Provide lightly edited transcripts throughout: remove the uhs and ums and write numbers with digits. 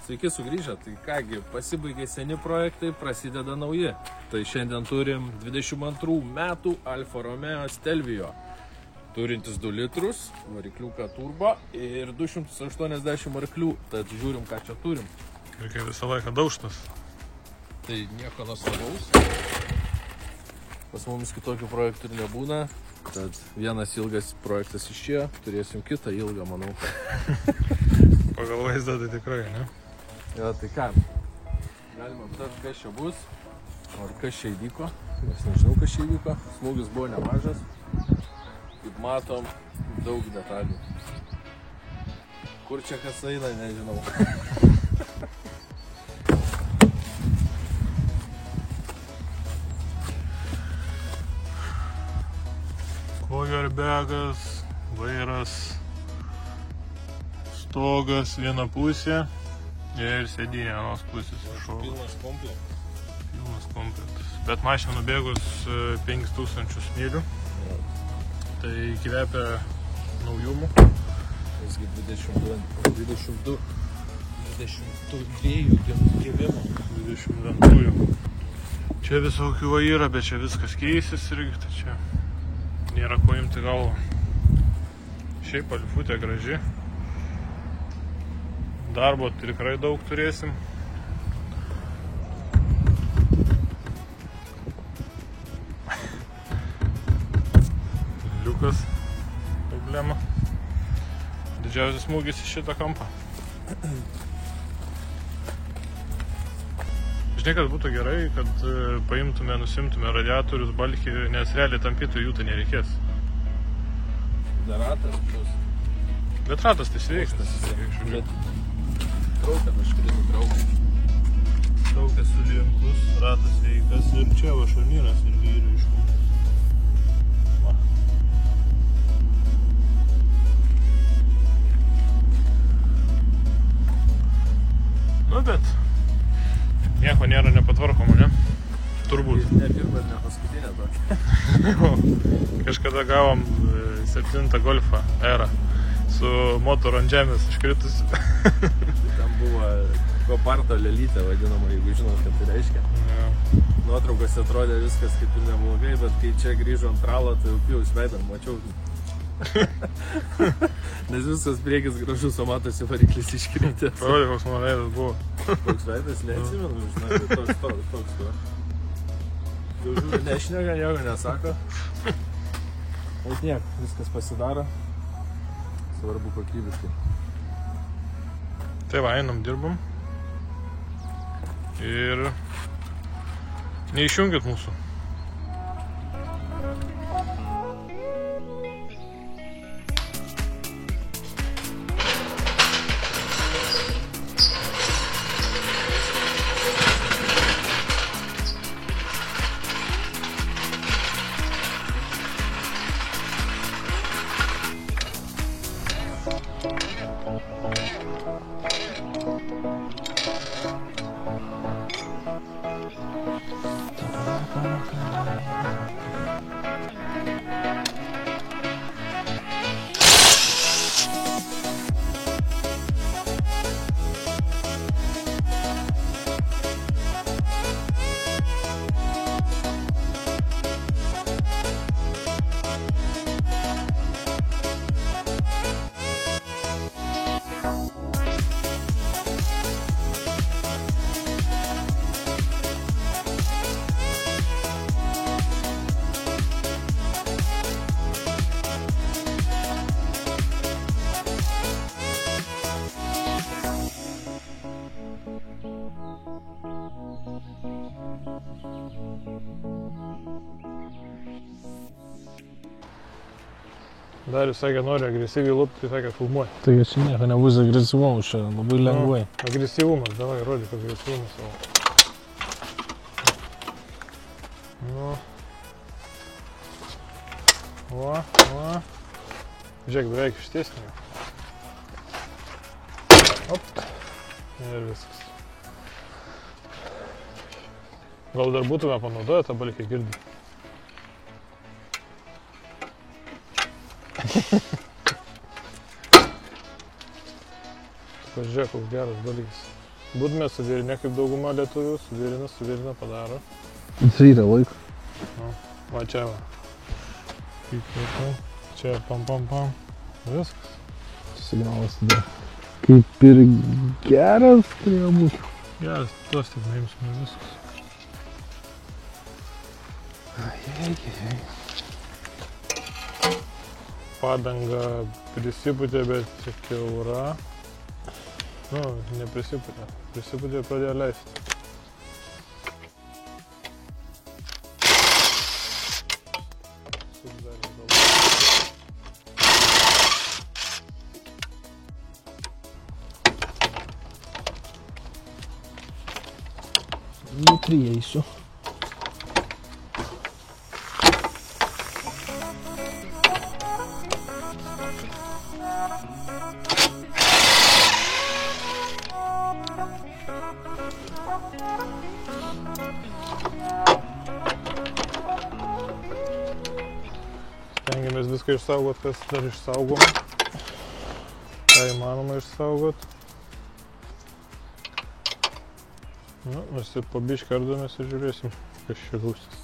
Sveiki sugrįžę, tai kągi, pasibaigė seni projektai, prasideda nauji. Tai šiandien turim 22 metų Alfa Romeo Stelvio, turintis 2 litrus, varikliuką turbo ir 280 arklių. Tad žiūrim, ką čia turim. Ir kaip visą laiką daužtas. Tai nieko nuostabaus. Pas mumis kitokių projektų ir nebūna. Tad vienas ilgas projektas išėjo, turėsim kitą ilgą, manau. Pagal vaizdą tai tikrai, ne? Jo, tai ką, galime aptarti, kas čia bus, ar kas čia įvyko. Aš nežinau, kas čia įvyko. Smūgis buvo nemažas. Kaip matom, daug detalių. Kur čia kas eina, nežinau. Kogerbegas, vairas, stogas viena pusė ir sėdynė vienos pusės. Pilnas komplektas. Pilnas komplektas. Bet mašina nubėgus 5000 mylių. Ja. Tai įkvepia naujumų. Visgi 22 gimimo. 22. Čia visokių va yra, bet čia viskas keisis irgi, tai čia nėra ko imti galvą. Šiaip alifutė graži. Darbo tikrai daug turėsim. Liukas problema. Didžiausias smūgis į šitą kampą. Žinai, kad būtų gerai, kad paimtume, nusimtume radiatorius, balkį, nes realiai tampytų jų tai nereikės. Dar ratas plus. Bet ratas tai sveikas. Traukia kažkurį nutraukia. Traukia sulinkus, ratas sveikas ir čia va šarnyras ir vyrių iškūnės. Nu, bet nieko nėra nepatvarkoma, ne? Turbūt. Ne pirma ir ne paskutinė tokia. Kažkada gavom 7 Golfą erą su motoru ant žemės iškritusi. Ten buvo koparto lelytė vadinama, jeigu žinot, ką tai reiškia. Ja. Nuotraukose atrodė viskas kaip ir neblogai, bet kai čia grįžo ant ralo, tai jau pjaus veidą, mačiau. Nes viskas priekis gražus, o matosi variklis iškritęs. Parodė, koks mano veidas buvo. Toks veidas, neatsimenu, žinai, bet toks to. Jau žiūrė, nešneka, nieko nesako. Bet niek, viskas pasidaro. Svarbu kokybiškai. Tai va, einam, dirbam. Ir neišjungit mūsų. Darius sakė, nori agresyviai lupti, tai sakė, filmuoja. Taigi čia nieko nebus agresyvumas, čia labai lengvai. Agresyvumas, davai, rodyk agresyvumas savo. Nu. Va. Žiūrėk, beveik ištiesnė. Op. Ir viskas. Gal dar būtume panaudoję tą balkį girdį. Pažiūrėk, koks geras dalykas. Būtume suvirinę kaip dauguma lietuvių, suvirina padaro. Jis yra laiko. Va čia va. Čia pam. Viskas. Signalas tada. Kaip ir geras turėjo būti. Geras, tuos tik naimsime viskas. Ai. Padanga prisipūtė, bet kiaura. Nu, neprisipūtė. Prisipūtė ir pradėjo leisti. Nutrieisiu. Stengiamės viską išsaugot, kas dar išsaugoma. Ką įmanoma išsaugot. Nu, mes ir po biškį ardomės ir žiūrėsim, kas čia gausis.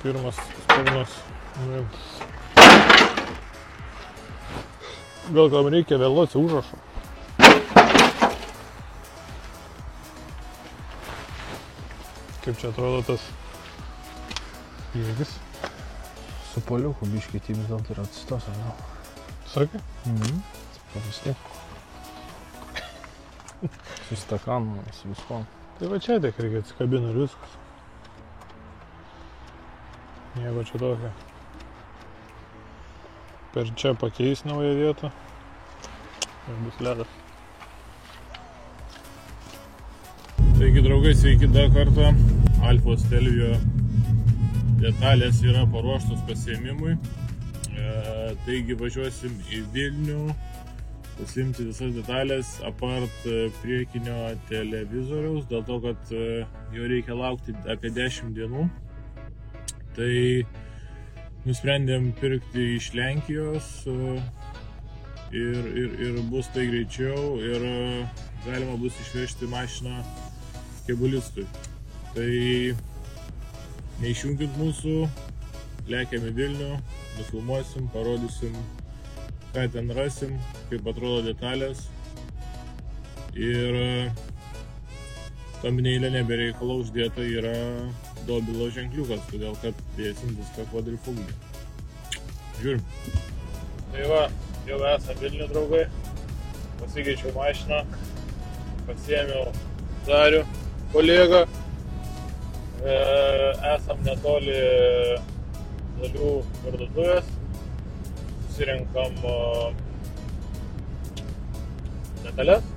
Pirmas sparnas nuimtas. Gal kam reikia vėluoti užrašo? Kaip čia atrodo tas jėgis? Su poliuku biškį vis dėlto yra atsistos, ar ne? Sakai? Paprastai. Su stakanu, su viskom. Tai va čia tik reikia atsikabinti ir viskas. Nieko čia tokio. Per čia pakeis naują vietą ir bus ledas. Taigi, draugai, sveiki dar kartą. Alfa Stelvio detalės yra paruoštos pasiėmimui. Taigi važiuosim į Vilnių pasiimti visas detalės apart priekinio televizoriaus, dėl to, kad jo reikia laukti apie 10 dienų. Tai nusprendėm pirkti iš Lenkijos ir bus tai greičiau ir galima bus išvežti mašiną kėbulistui. Tai neišjunkit mūsų, lekiam į Vilnių, nufilmuosim, parodysim, ką ten rasim, kaip atrodo detalės. Ir thumbnail'e nebereikalo uždėta yra dobilo ženkliukas, todėl kad dėsim viską kvadrifuginį. Žiūrim. Tai va, jau esam Vilnių, draugai. Pasikeičiau mašiną, pasiėmiau Darių kolegą. Esam netoli Dalių parduotuvės. Susirenkam detalės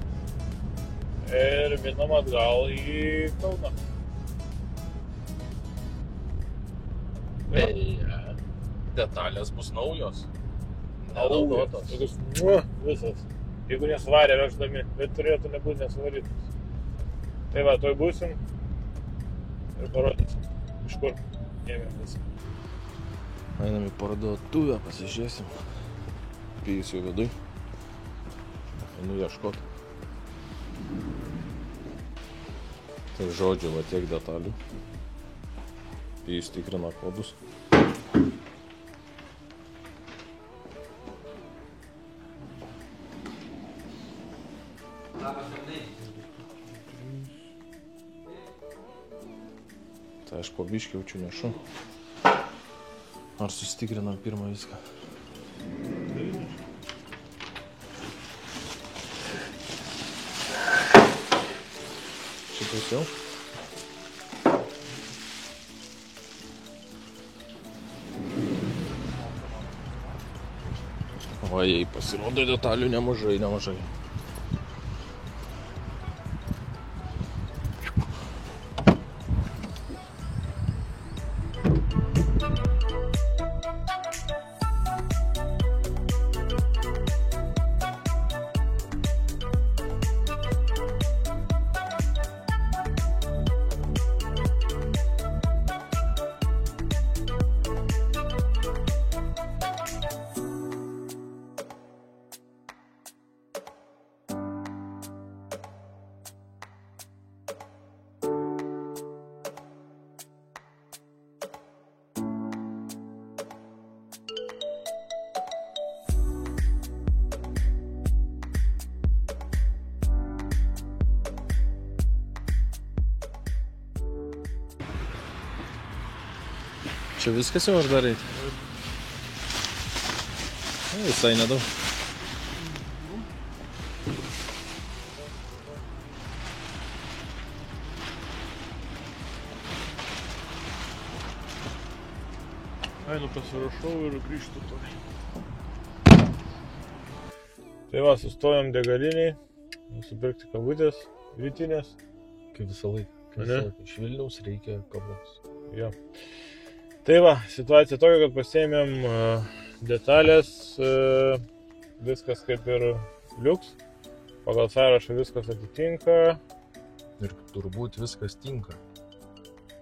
ir minam atgal į Kauną. Detalės bus naujos. Nenaudotos. Visas. Jeigu nesuvarė veždami, bet turėtų nebūti nesuvarytas. Tai va, toj būsim ir parodysim, iš kur ėmėm visą. Einam į parduotuvę, pasižiūrėsim. Pijus jau viduj. Einu ieškot. Tai žodžiu, va tiek detalių. Pijus tikrina kodus. Tai aš po biškį jaučiu nešu. Ar susitikrinam pirmą viską? Šitas jau? O jei pasirodo detalių nemažai. Čia viskas jau ar dar reikia? Visai nedaug. Einu pasirašau ir grįžtu to. Tai va, sustojom degaliniai, nusipirkti kavutės, rytinės. Kaip visą laiką. Iš Vilniaus reikia kavos. Jo. Tai va, situacija tokia, kad pasiėmėm detalės, viskas kaip ir liuks, pagal sąrašą viskas atitinka. Ir turbūt viskas tinka.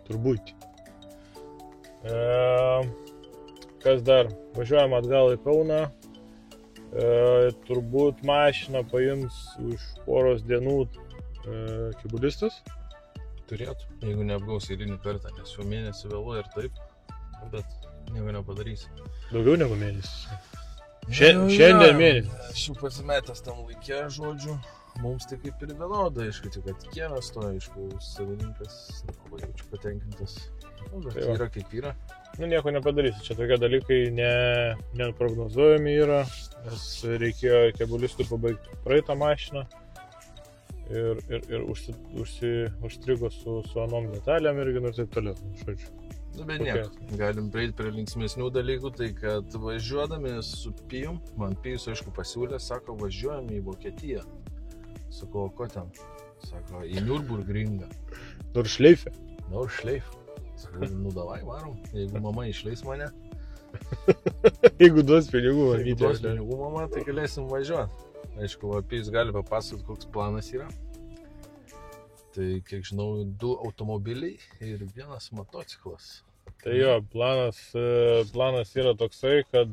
Turbūt. Kas dar? Važiuojam atgal į Kauną. Turbūt mašiną paims už poros dienų kibulistas. Turėtų, jeigu neapgaus eilinį kartą, nes jau mėnesį vėluoja ir taip, bet nieko nepadarysi. Daugiau negu mėnesis. Šiandien mėnesis. Aš jau pasimetęs tam laikė, žodžiu, mums tai kaip ir vienoda, aišku, tik kad kienas to, aišku, savininkas, labai jaučiu patenkintas. Bet tai yra kaip yra. Nu, nieko nepadarysi, čia tokie dalykai neprognozuojami yra, nes reikėjo kebulistui pabaigti praeitą mašiną ir užstrigo su anom detalėm irgi ir taip toliau, žodžiu. Nu, bet nieko, galim prieiti prie linksmesnių dalykų, tai kad važiuodami su Pijum, man Pijus aišku pasiūlė, sako, važiuojam į Vokietiją. Sako, o ko ten? Sako, į Nürburgringą. Nors šleifė. Nors šleifė. Sakau, nu davai varom, jeigu mama išleis mane. Jeigu duos pinigų, jeigu duos pinigų mama, tai galėsim važiuoti. Aišku, Pijus gali papasakoti, koks planas yra. Tai, kiek žinau, 2 automobiliai ir 1 motociklas. Tai jo, planas yra toksai, kad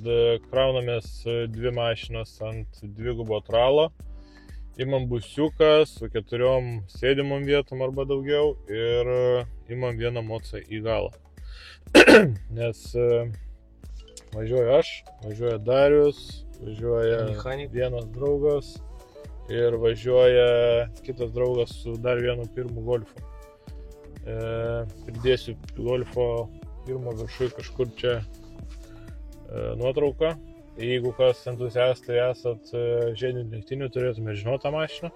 kraunamės 2 mašinas ant 2 tralo. Imam busiuką su 4 sėdimom vietom arba daugiau ir imam 1 mocą į galą. Nes važiuoju aš, važiuoja Darius, važiuoja vienas draugas ir važiuoja kitas draugas su dar vienu pirmu golfu. Pridėsiu golfo pirmo viršui kažkur čia nuotrauką. Jeigu kas entuziastai esat žiedinių lenktynių, turėtume žinoti tą mašiną.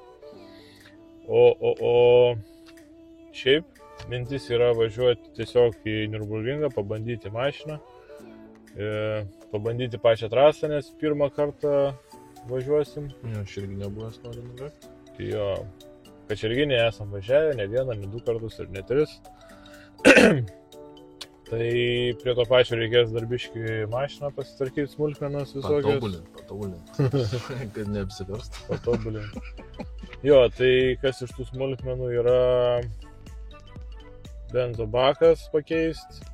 O šiaip mintis yra važiuoti tiesiog į Nürburgringą, pabandyti mašiną, pabandyti pačią trasą, nes pirmą kartą važiuosim. Jo, aš irgi nebuvęs noriu nuvekti. Jo, Kačerginėje esam važiavę ne 1, ne 2 kartus ir ne 3. Tai prie to pačio reikės darbiškai mašiną pasitvarkyti, smulkmenas visokios. Patobulint, kad neapsiverstų. Patobulint. Jo, tai kas iš tų smulkmenų yra benzo bakas pakeisti,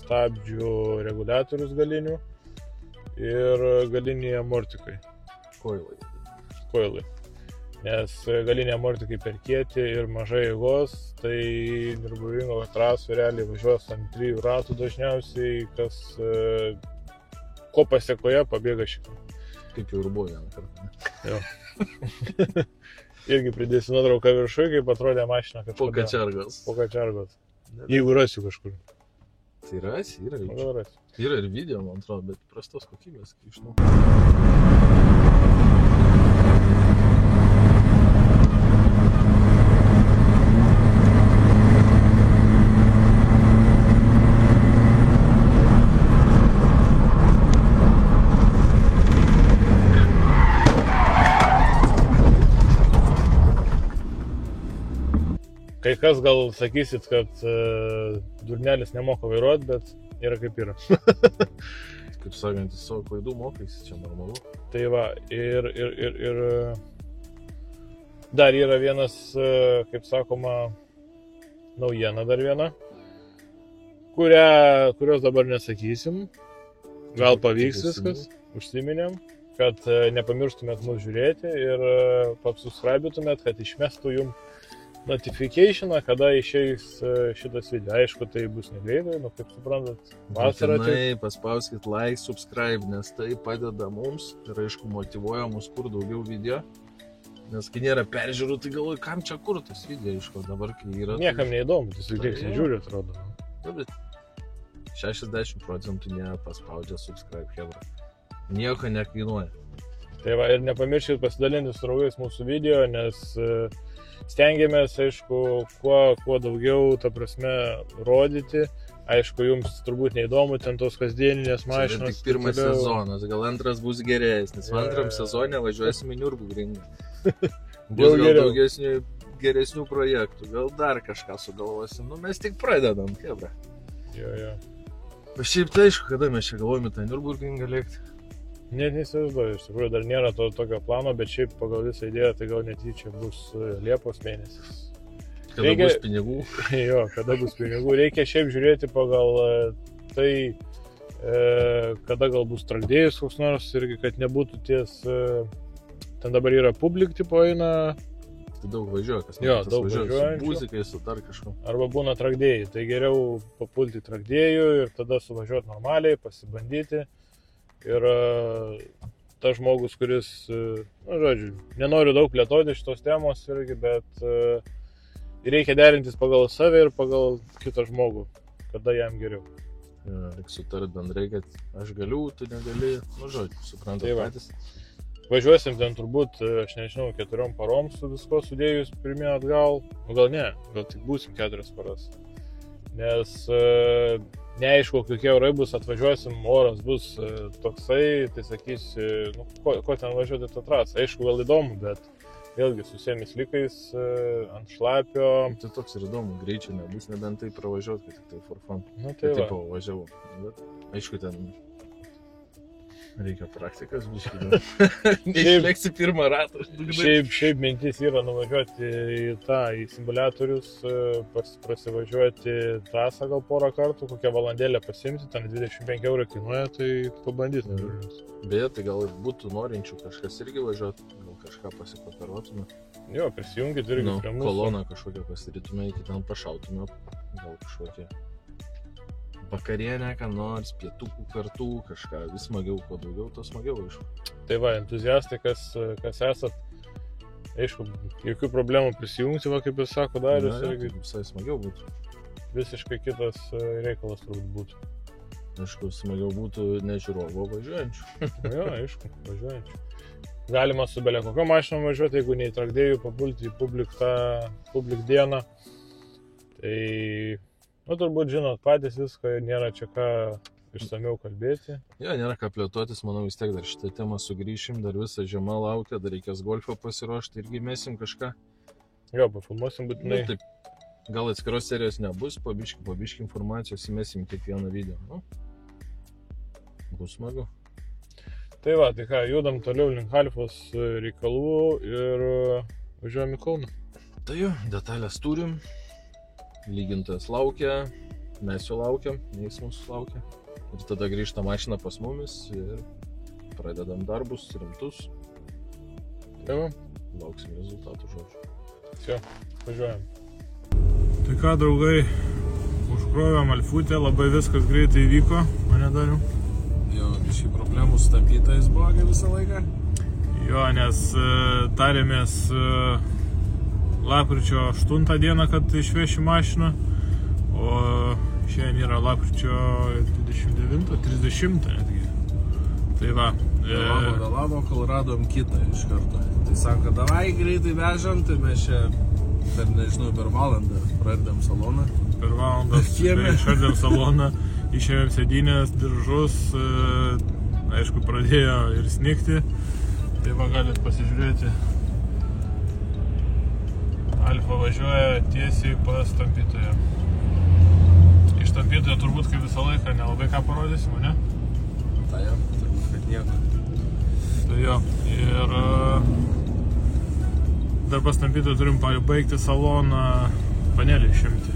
stabdžių reguliatorius galinių ir galiniai amortikai. Koilai. Nes galiniai amortikai per kieti ir mažai jėgos, tai Nürburgringo trasų realiai važiuos ant 3 ratų dažniausiai, kas ko pasiekoje pabėga šitą. Kaip jau ir buvo vieną kartą. Jo. Irgi pridėsiu nuotrauką viršui, kaip atrodė mašina kažkada. Po Kačergos. Jeigu rasiu kažkur. Tai rasi, yra. Yra ir video, man atrodo, bet prastos kokybės, kaip žinau. Kai kas gal sakysit, kad durnelis nemoka vairuoti, bet yra kaip yra. Kaip sakant, savo klaidų mokaisi, čia normalu. Tai va, ir dar yra vienas, kaip sakoma, naujiena dar viena, kurios dabar nesakysim. Gal pavyks viskas, užsiminėm, kad nepamirštumėt mūsų žiūrėti ir subscribėtumėt, kad išmestų jums notificationą, kada išeis šitas video. Aišku, tai bus negreitai, nu kaip suprantat, vasarą. Paspauskit like, subscribe, nes tai padeda mums ir aišku motyvuoja mus kur daugiau video. Nes kai nėra peržiūrų, tai galvoju, kam čia kur tas video, aišku, dabar kai yra... Niekam neįdomu, tas vis tiek nežiūri, atrodo. Nu, bet 60% nepaspaudžia subscribe, hebra. Nieko nekainuoja. Tai va, ir nepamirškit pasidalinti su draugais mūsų video, nes stengiamės, aišku, kuo daugiau, ta prasme, rodyti. Aišku, jums turbūt neįdomu ten tos kasdieninės mašinos. Tai tik pirmas sezonas, gal antras bus geresnis. Antram sezone važiuosime į Nürburgringą. Bus gal geresnių projektų, gal dar kažką sugalvosim. Nu, mes tik pradedam, hebra. Jo. Bet šiaip tai aišku, kada mes čia galvojame tą Nürburgringą lėkti. Net neįsivaizduoju, iš tikrųjų dar nėra tokio plano, bet šiaip pagal visą idėją tai gal netyčia bus Liepos mėnesis. Kada bus pinigų. Jo, kada bus pinigų. Reikia šiaip žiūrėti pagal tai, kada gal bus trakdėjus koks nors irgi, kad nebūtų ties, ten dabar yra publik tipo eina. Tai daug važiuoja, kas jo, daug važiuoja. Su muzikai, su dar kažko. Arba būna trakdėjai, tai geriau papulti trakdėjų ir tada suvažiuoti normaliai, pasibandyti. Ir tas žmogus, kuris, nu, žodžiu, nenoriu daug plėtoti šitos temos irgi, bet reikia derintis pagal save ir pagal kitą žmogų, kada jam geriau. Ja, reikia sutarti bendrai, kad aš galiu, tu negali, nu, žodžiu, suprantate patys. Važiuosim ten turbūt, aš nežinau, 4 parom su visko sudėjus pirmien atgal, nu gal ne, gal tik būsim 4 paras. Nes neaišku, kokie orai bus, atvažiuosim, oras bus toksai, tai sakysi, nu, ko ten važiuoti tą trasą. Aišku, gal įdomu, bet vėlgi su sėmis likais, ant šlapio. Tai toks ir įdomu, greičio nebus, nebent tai pravažiuoti, kad tik tai for fun. Nu, tai va. Taip važiavau. Bet, aišku, ten reikia praktikas, biškai. Neišleksi pirmą ratą. Šiaip mintis yra nuvažiuoti į simuliatorius, prasivažiuoti trasą gal porą kartų, kokią valandėlę pasimti, ten 25 eurų kainuoja, tai pabandyti. Beje, tai gal būtų norinčių kažkas irgi važiuoti, gal kažką pasikoperuotume. Jo, prisijungit irgi prie mūsų. Koloną kažkokią pasidarytume, iki ten pašautume, gal kažkokią vakarienę, ką nors, pietukų kartų, kažką vis smagiau, kuo daugiau, to smagiau, aišku. Tai va, entuziastai, kas esat, aišku, jokių problemų prisijungti, va, kaip jis sako, Darius, irgi visai smagiau būtų. Visiškai kitas reikalas turbūt būtų. Aišku, smagiau būtų ne žiūrovo važiuojančių. Jo, aišku, važiuojančių. Galima su belia kokio mašinom važiuoti, jeigu nei trakdėjų papulti į publik dieną. Tai nu, turbūt žinot patys viską, nėra čia ką išsamiau kalbėti. Jo, nėra ką plėtotis, manau vis tiek dar šitą temą sugrįšim, dar visą žiemą laukia, dar reikės golfą pasiruošti, irgi mesim kažką. Jo, pafilmuosim būtinai. Nu, taip, gal atskiros serijos nebus, po biškį informacijos įmesim kiekvieną video. Nu, bus smagu. Tai va, tai ką, judam toliau link Alfos reikalų ir važiuojam į Kauną. Tai jo, detalės turim. Lygintojas laukia, mes jo laukiam, jis mūsų laukia. Ir tada grįžta mašina pas mumis ir pradedam darbus rimtus. Tai va. Lauksim rezultatų, žodžiu. Čia, važiuojam. Tai ką, draugai, užkrovėm Alfutę, labai viskas greitai įvyko, mane Dariau. Jo, šį problemų su tapytais buvo visą laiką. Jo, nes tarėmės lapkričio 8 dieną, kad išveši mašiną, o šiandien yra lapkričio 29-30 netgi. Tai va. Vėlavo, kol radom kitą iš karto. Tai sako, davai greitai vežam, tai mes čia per valandą pradedam saloną. Per valandą išardėm saloną, išėmėm sėdynės, diržus, aišku, pradėjo ir snigti. Tai va, galit pasižiūrėti. Alfa važiuoja tiesiai pas tampytoją. Iš tampytojo turbūt kaip visą laiką nelabai ką parodysim, ne? Tai jo, turbūt kad nieko. Tai jo, ir dar pas tampytoją turim baigti saloną panelį išimti.